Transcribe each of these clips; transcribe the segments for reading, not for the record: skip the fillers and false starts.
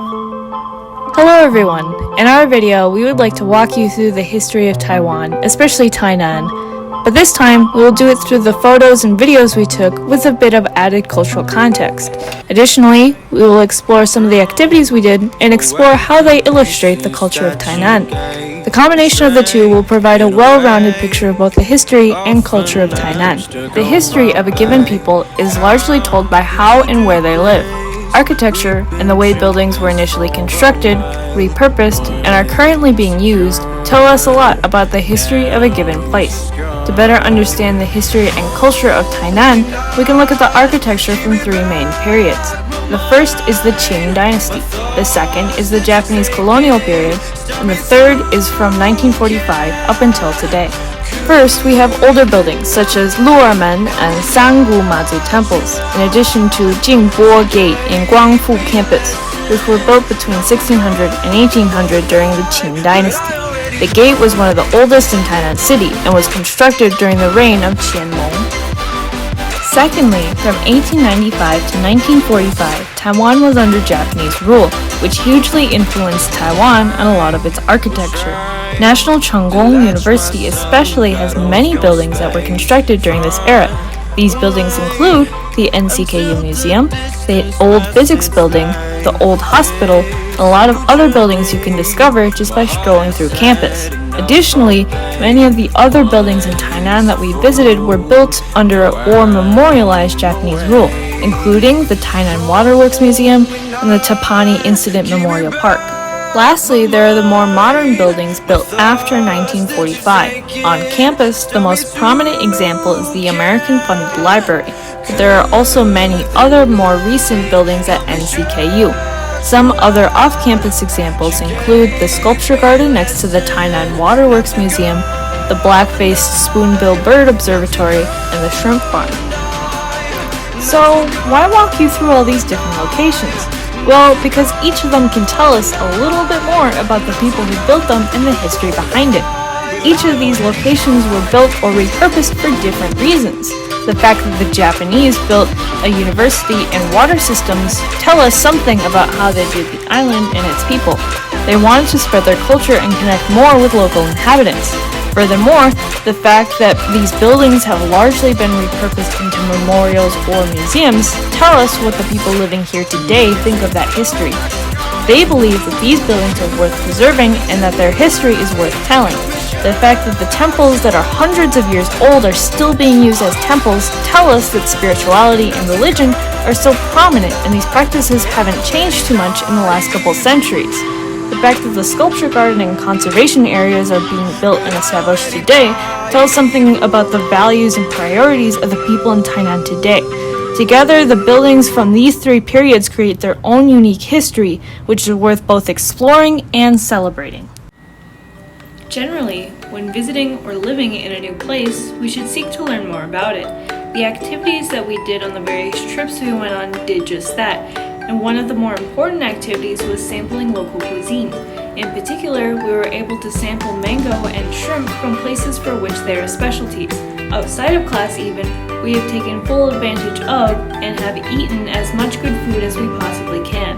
Hello everyone! In our video, we would like to walk you through the history of Taiwan, especially Tainan. But this time, we will do it through the photos and videos we took with a bit of added cultural context. Additionally, we will explore some of the activities we did and explore how they illustrate the culture of Tainan. The combination of the two will provide a well-rounded picture of both the history and culture of Tainan. The history of a given people is largely told by how and where they live. Architecture and the way buildings were initially constructed, repurposed, and are currently being used tell us a lot about the history of a given place. To better understand the history and culture of Tainan, we can look at the architecture from three main periods. The first is the Qing dynasty, the second is the Japanese colonial period, and the third is from 1945 up until today. First, we have older buildings such as Lu'ermen and Sangu Mazu temples, in addition to Jingbo Gate in Guangfu campus, which were built between 1600 and 1800 during the Qing dynasty. The gate was one of the oldest in Tainan City and was constructed during the reign of Qianlong. Secondly, from 1895 to 1945, Taiwan was under Japanese rule, which hugely influenced Taiwan and a lot of its architecture. National Cheng-Kung University especially has many buildings that were constructed during this era. These buildings include the NCKU Museum, the old physics building, the old hospital, and a lot of other buildings you can discover just by strolling through campus. Additionally, many of the other buildings in Tainan that we visited were built under or memorialized Japanese rule, including the Tainan Waterworks Museum and the Tapani Incident Memorial Park. Lastly, there are the more modern buildings built after 1945. On campus, the most prominent example is the American-funded library, but there are also many other more recent buildings at NCKU. Some other off-campus examples include the sculpture garden next to the Tainan Waterworks Museum, the black-faced spoonbill bird observatory, and the shrimp farm. So, why walk you through all these different locations? Well, because each of them can tell us a little bit more about the people who built them and the history behind it. Each of these locations were built or repurposed for different reasons. The fact that the Japanese built a university and water systems tell us something about how they viewed the island and its people. They wanted to spread their culture and connect more with local inhabitants. Furthermore, the fact that these buildings have largely been repurposed into memorials or museums tell us what the people living here today think of that history. They believe that these buildings are worth preserving and that their history is worth telling. The fact that the temples that are hundreds of years old are still being used as temples tell us that spirituality and religion are still prominent and these practices haven't changed too much in the last couple centuries. The fact that the sculpture garden and conservation areas are being built and established today tells something about the values and priorities of the people in Tainan today. Together, the buildings from these three periods create their own unique history, which is worth both exploring and celebrating. Generally, when visiting or living in a new place, we should seek to learn more about it. The activities that we did on the various trips we went on did just that, and one of the more important activities was sampling local cuisine. In particular, we were able to sample mango and shrimp from places for which they are specialties. Outside of class even, we have taken full advantage of and have eaten as much good food as we possibly can.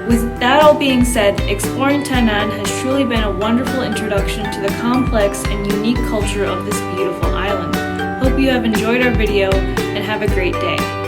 With that all being said, exploring Tainan has truly been a wonderful introduction to the complex and unique culture of this beautiful island. Hope you have enjoyed our video and have a great day.